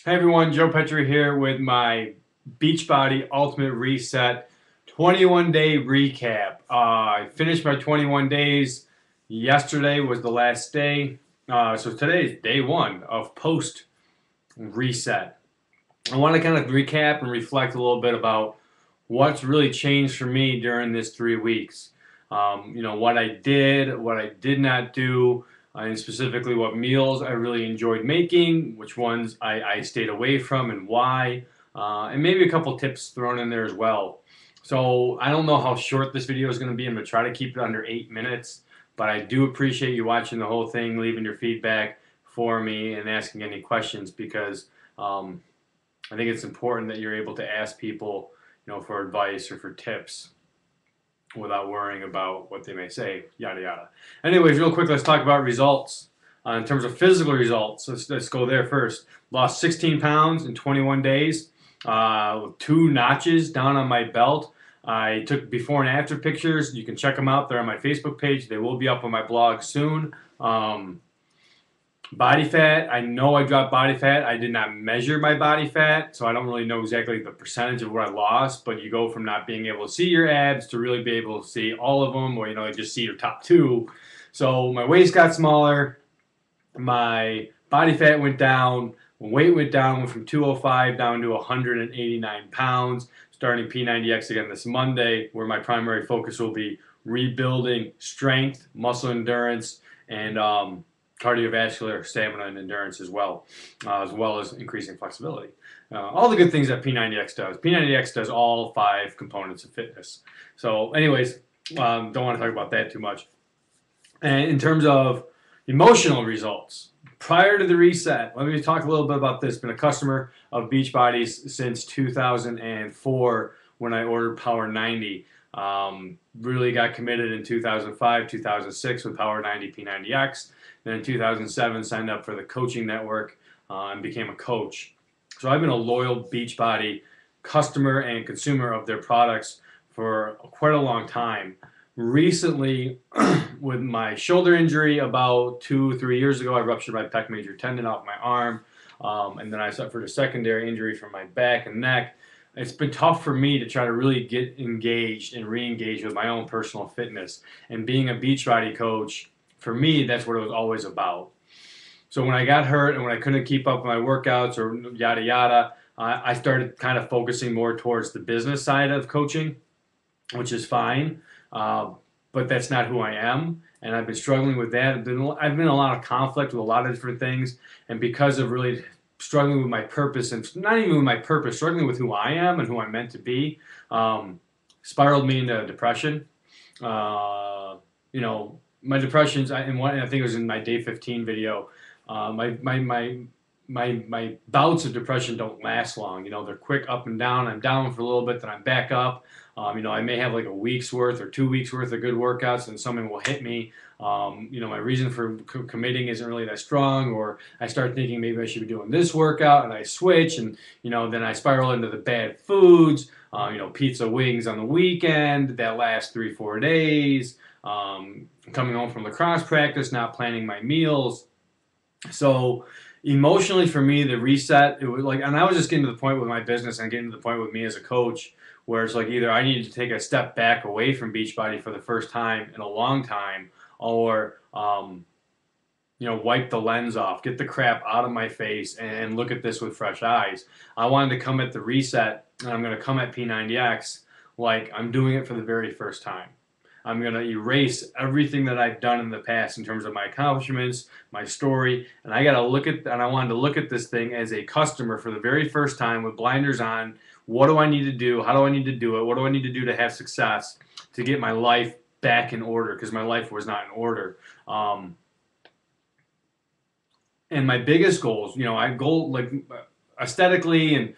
Hey everyone, Joe Petri here with my Beachbody Ultimate Reset 21-day recap. I finished my 21 days. Yesterday was the last day. So today is day one of post reset. I want to kind of recap and reflect a little bit about what's really changed for me during this 3 weeks. What I did, what I did not do, and specifically what meals I really enjoyed making, which ones I stayed away from and why, and maybe a couple tips thrown in there as well. So I don't know how short this video is going to be. I'm going to try to keep it under 8 minutes, but I do appreciate you watching the whole thing, leaving your feedback for me, and asking any questions because I think it's important that you're able to ask people, for advice or for tips without worrying about what they may say, yada yada. Anyways, real quick, let's talk about results. In terms of physical results, let's go there first. Lost 16 pounds in 21 days, with 2 notches down on my belt. I took before and after pictures. You can check them out. They're on my Facebook page. They will be up on my blog soon. Body fat, I know I dropped body fat. I did not measure my body fat, so I don't really know exactly the percentage of what I lost, but you go from not being able to see your abs to really be able to see all of them, or just see your top two. So my waist got smaller, my body fat went down, my weight went down, went from 205 down to 189 pounds, starting P90X again this Monday, where my primary focus will be rebuilding strength, muscle endurance, and cardiovascular stamina and endurance as well as increasing flexibility. All the good things that P90X does. P90X does all 5 components of fitness. So anyways, don't want to talk about that too much. And in terms of emotional results, prior to the reset, let me talk a little bit about this. Been a customer of Beachbody's since 2004 when I ordered Power 90. Really got committed in 2005, 2006 with Power 90 P90X. Then in 2007, signed up for the coaching network and became a coach. So I've been a loyal Beachbody customer and consumer of their products for quite a long time. Recently, with my shoulder injury about 2-3 years ago, I ruptured my pec major tendon off my arm, and then I suffered a secondary injury from my back and neck. It's been tough for me to try to really get engaged and re-engage with my own personal fitness. And being a Beachbody coach, for me, that's what it was always about. So when I got hurt and when I couldn't keep up with my workouts or yada yada, I started kind of focusing more towards the business side of coaching, which is fine, but that's not who I am. And I've been struggling with that. I've been in a lot of conflict with a lot of different things. And because of really struggling with my purpose, and not even with my purpose, struggling with who I am and who I'm meant to be, spiraled me into depression. My depressions, and I think it was in my day 15 video, my bouts of depression don't last long. They're quick up and down. I'm down for a little bit, then I'm back up. I may have like a week's worth or 2 weeks worth of good workouts, and something will hit me. My reason for committing isn't really that strong, or I start thinking maybe I should be doing this workout, and I switch, and then I spiral into the bad foods. Pizza, wings on the weekend that last 3-4 days. Coming home from lacrosse practice, not planning my meals. So emotionally for me, the reset, it was like, and I was just getting to the point with my business and getting to the point with me as a coach where it's like either I needed to take a step back away from Beachbody for the first time in a long time, or wipe the lens off, get the crap out of my face, and look at this with fresh eyes. I wanted to come at the reset, and I'm going to come at P90X like I'm doing it for the very first time. I'm going to erase everything that I've done in the past in terms of my accomplishments, my story, and I wanted to look at this thing as a customer for the very first time with blinders on. What do I need to do? How do I need to do it? What do I need to do to have success to get my life back in order? Because my life was not in order. And my biggest goals, I goal like aesthetically and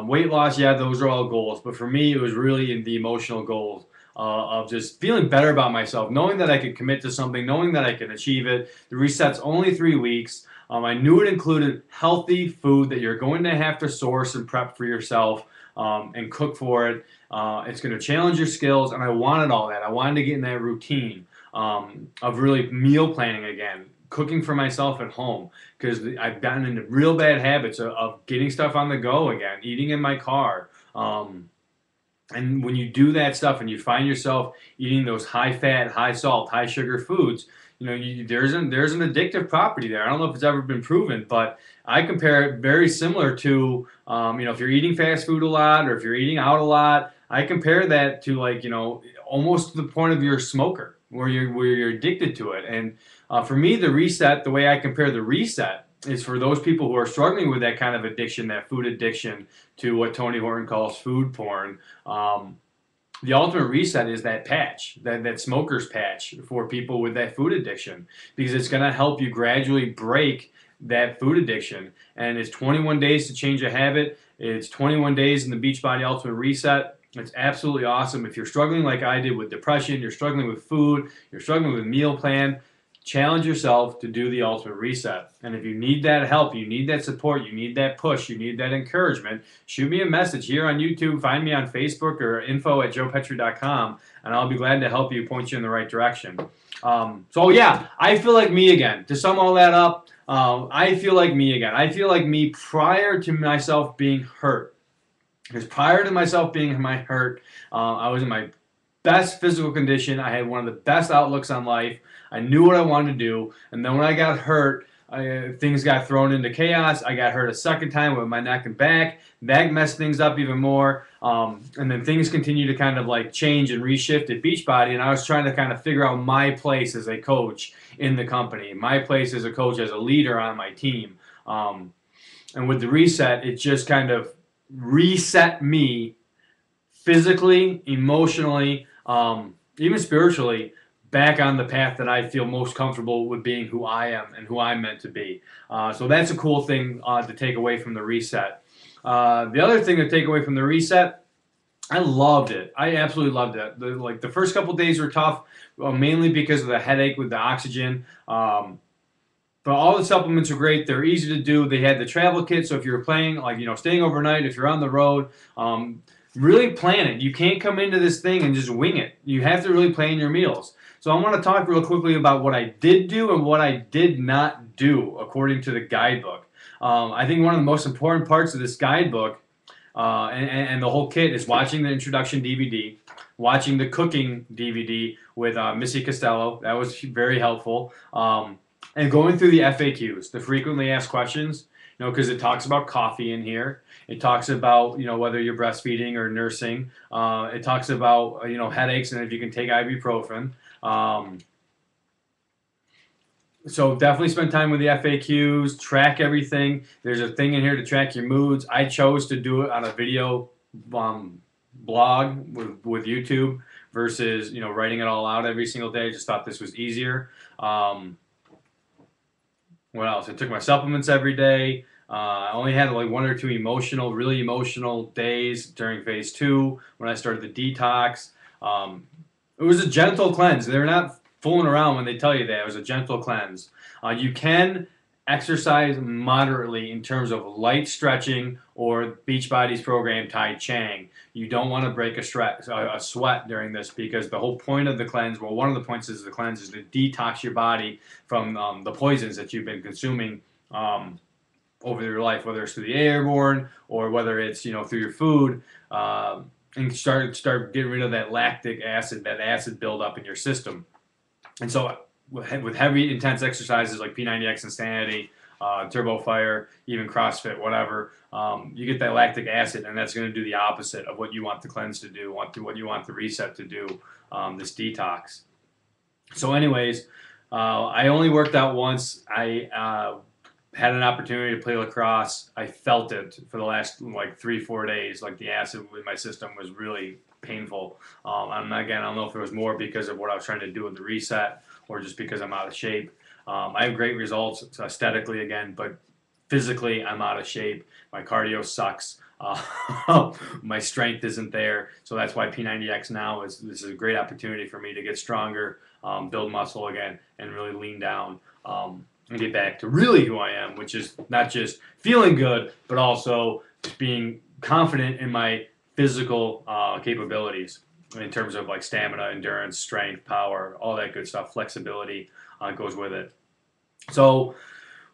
weight loss. Yeah, those are all goals. But for me, it was really in the emotional goals. Of just feeling better about myself, knowing that I could commit to something, knowing that I can achieve it. The reset's only 3 weeks. I knew it included healthy food that you're going to have to source and prep for yourself and cook for it. It's going to challenge your skills, and I wanted all that. I wanted to get in that routine of really meal planning again. cooking for myself at home, because I've gotten into real bad habits of getting stuff on the go again, eating in my car. And when you do that stuff and you find yourself eating those high fat, high salt, high sugar foods, there's an addictive property there. I don't know if it's ever been proven, but I compare it very similar to, if you're eating fast food a lot or if you're eating out a lot, I compare that to, like, almost to the point of you're a smoker where you're addicted to it. And for me, the way I compare the reset is for those people who are struggling with that kind of addiction, that food addiction, to what Tony Horton calls food porn. The ultimate reset is that patch, that smoker's patch for people with that food addiction, because it's going to help you gradually break that food addiction. And it's 21 days to change a habit. It's 21 days in the Beachbody Ultimate Reset. It's absolutely awesome. If you're struggling like I did with depression, you're struggling with food, you're struggling with meal plan, challenge yourself to do the ultimate reset. And if you need that help, you need that support, you need that push, you need that encouragement, shoot me a message here on YouTube, find me on Facebook, or info@joepetri.com, and I'll be glad to help you, point you in the right direction. So yeah, I feel like me again. To sum all that up, I feel like me again. I feel like me prior to myself being hurt. Because prior to myself being hurt, I was in my best physical condition. I had one of the best outlooks on life. I knew what I wanted to do. And then when I got hurt, things got thrown into chaos. I got hurt a second time with my neck and back. That messed things up even more. And then things continued to kind of like change and reshift at Beachbody. And I was trying to kind of figure out my place as a coach in the company, my place as a coach, as a leader on my team. And with the reset, it just kind of reset me physically, emotionally, even spiritually, back on the path that I feel most comfortable with being who I am and who I'm meant to be. So that's a cool thing to take away from the reset. The other thing to take away from the reset, I loved it. I absolutely loved it. The first couple days were tough, mainly because of the headache with the oxygen. But all the supplements are great. They're easy to do. They had the travel kit, so if you're playing, like, staying overnight, if you're on the road, really plan it. You can't come into this thing and just wing it. You have to really plan your meals. So I want to talk real quickly about what I did do and what I did not do according to the guidebook. I think one of the most important parts of this guidebook and the whole kit is watching the introduction DVD, watching the cooking DVD with Missy Costello. That was very helpful. And going through the FAQs, the frequently asked questions, because it talks about coffee in here. It talks about, whether you're breastfeeding or nursing. It talks about, headaches and if you can take ibuprofen. So definitely spend time with the FAQs, track everything. There's a thing in here to track your moods. I chose to do it on a video blog with YouTube versus, writing it all out every single day. I just thought this was easier. What else? I took my supplements every day. I only had like 1 or 2 really emotional days during phase 2 when I started the detox. It was a gentle cleanse. They're not fooling around when they tell you that. It was a gentle cleanse. You can exercise moderately in terms of light stretching or Beachbody's program, Tai Chang. You don't want to break a sweat during this, because the whole point of the cleanse, well, one of the points of the cleanse is to detox your body from the poisons that you've been consuming over your life, whether it's through the airborne or whether it's through your food, and start getting rid of that lactic acid, that acid buildup in your system. And so with heavy, intense exercises like P90X Insanity, Turbo Fire, even CrossFit, whatever, you get that lactic acid, and that's going to do the opposite of what you want the cleanse to do, what you want the reset to do, this detox. So anyways, I only worked out once. I had an opportunity to play lacrosse. I felt it for the last 3-4 days. Like, the acid in my system was really painful. And again, I don't know if it was more because of what I was trying to do with the reset or just because I'm out of shape. I have great results aesthetically again, but physically I'm out of shape. My cardio sucks. My strength isn't there. So that's why P90X now this is a great opportunity for me to get stronger, build muscle again, and really lean down. And get back to really who I am, which is not just feeling good, but also being confident in my physical capabilities in terms of stamina, endurance, strength, power, all that good stuff. Flexibility goes with it. So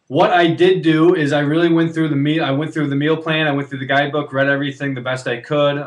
what I did do is I really went through the meal. I went through the meal plan. I went through the guidebook, read everything the best I could.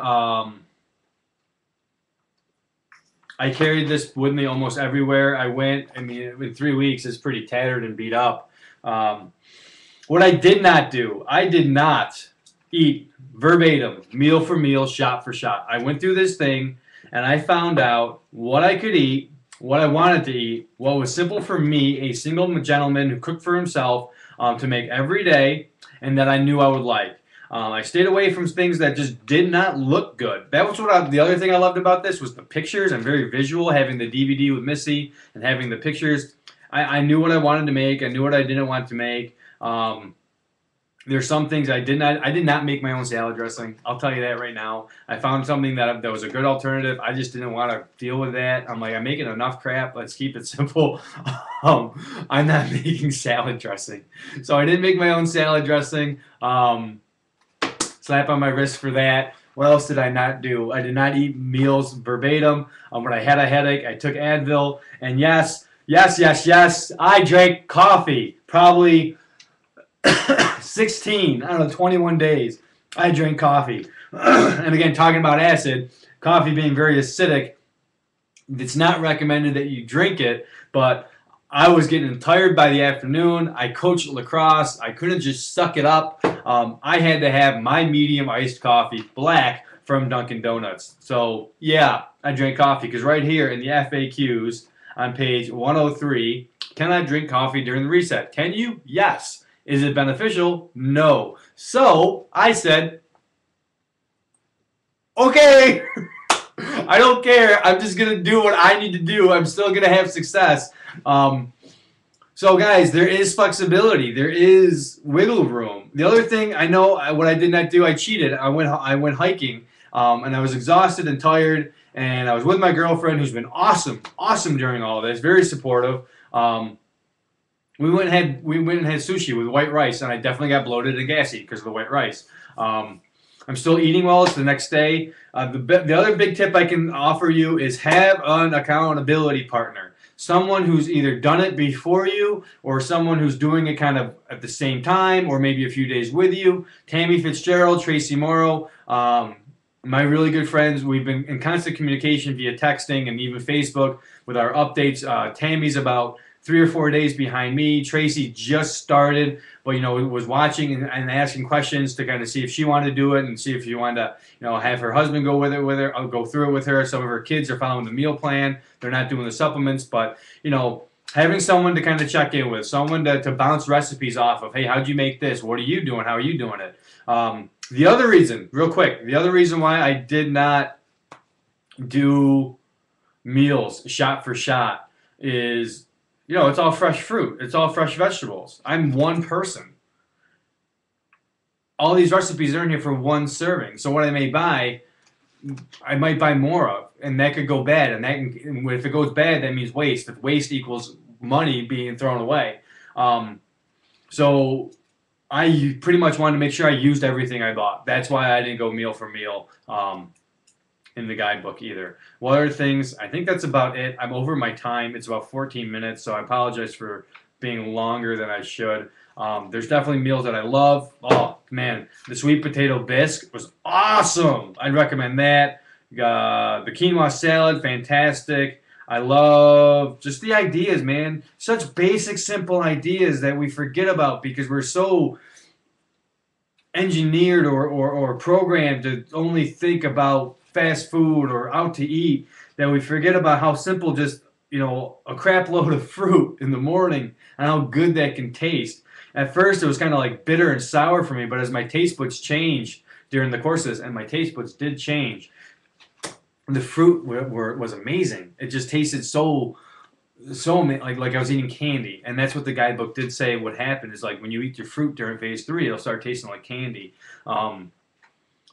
I carried this with me almost everywhere I went. I mean, in 3 weeks, it's pretty tattered and beat up. What I did not do, I did not eat verbatim, meal for meal, shot for shot. I went through this thing and I found out what I could eat, what I wanted to eat, what was simple for me, a single gentleman who cooked for himself, to make every day, and that I knew I would like. I stayed away from things that just did not look good. That was the other thing I loved about this was the pictures. I'm very visual, having the DVD with Missy and having the pictures. I knew what I wanted to make. I knew what I didn't want to make. There's some things I did not make my own salad dressing. I'll tell you that right now. I found something that was a good alternative. I just didn't want to deal with that. I'm like, I'm making enough crap. Let's keep it simple. I'm not making salad dressing. So I didn't make my own salad dressing. Slap on my wrist for that. What else did I not do? I did not eat meals verbatim. When I had a headache, I took Advil. And yes, I drank coffee. Probably 16 out of 21 days, I drank coffee. And again, talking about acid, coffee being very acidic, it's not recommended that you drink it, but I was getting tired by the afternoon. I coached lacrosse. I couldn't just suck it up. I had to have my medium iced coffee, black, from Dunkin' Donuts. So, yeah, I drank coffee because right here in the FAQs on page 103, can I drink coffee during the reset? Can you? Yes. Is it beneficial? No. So I said, okay, I don't care. I'm just going to do what I need to do. I'm still going to have success. So guys, there is flexibility. There is wiggle room. The other thing I know, what I did not do, I cheated. I went hiking, and I was exhausted and tired, and I was with my girlfriend who's been awesome during all of this, very supportive. We went and had sushi with white rice, and I definitely got bloated and gassy because of the white rice. I'm still eating well. It's the next day. The other big tip I can offer you is have an accountability partner. Someone who's either done it before you or someone who's doing it kind of at the same time or maybe a few days with you. Tammy Fitzgerald, Tracy Morrow, my really good friends. We've been in constant communication via texting and even Facebook with our updates. Tammy's about 3 or 4 days behind me. Tracy just started, but was watching and asking questions to kind of see if she wanted to do it and see if she wanted to, have her husband go with her. I'll go through it with her. Some of her kids are following the meal plan. They're not doing the supplements, but having someone to kind of check in with, someone to bounce recipes off of. Hey, how'd you make this? What are you doing? How are you doing it? The other reason, real quick, why I did not do meals shot for shot is, it's all fresh fruit. It's all fresh vegetables. I'm one person. All these recipes are in here for one serving. So what I may buy, I might buy more of, and that could go bad. And if it goes bad, that means waste. If waste equals money being thrown away. So I pretty much wanted to make sure I used everything I bought. That's why I didn't go meal for meal in the guidebook either. What other things? I think that's about it. I'm over my time. It's about 14 minutes, so I apologize for being longer than I should. There's definitely meals that I love. Oh, man, the sweet potato bisque was awesome. I'd recommend that. The quinoa salad, fantastic. I love just the ideas, man. Such basic, simple ideas that we forget about because we're so engineered or programmed to only think about fast food or out to eat that we forget about how simple just, a crap load of fruit in the morning and how good that can taste. At first, it was kind of like bitter and sour for me, but as my taste buds changed during the courses, and my taste buds did change, the fruit was amazing. It just tasted so like I was eating candy, and that's what the guidebook did say would happen is like when you eat your fruit during phase 3, it'll start tasting like candy.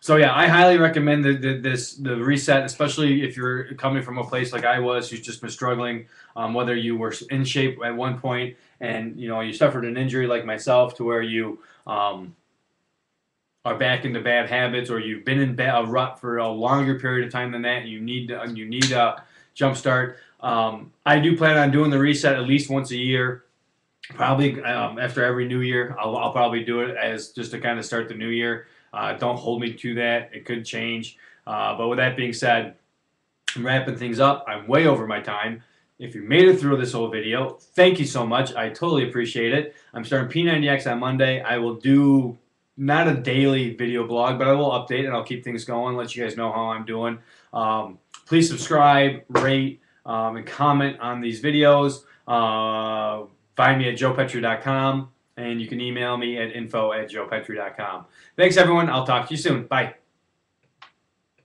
So yeah, I highly recommend the reset, especially if you're coming from a place like I was, who's just been struggling. Whether you were in shape at one point and you suffered an injury like myself, to where you are back into bad habits, or you've been in a rut for a longer period of time than that, and you need a jump start. I do plan on doing the reset at least once a year. Probably after every new year, I'll probably do it as just to kind of start the new year. Don't hold me to that. It could change. But with that being said, I'm wrapping things up. I'm way over my time. If you made it through this whole video, thank you so much. I totally appreciate it. I'm starting P90X on Monday. I will do not a daily video blog, but I will update and I'll keep things going, let you guys know how I'm doing. Please subscribe, rate, and comment on these videos. Find me at joepetri.com, and you can email me at info@joepetri.com. Thanks, everyone. I'll talk to you soon. Bye.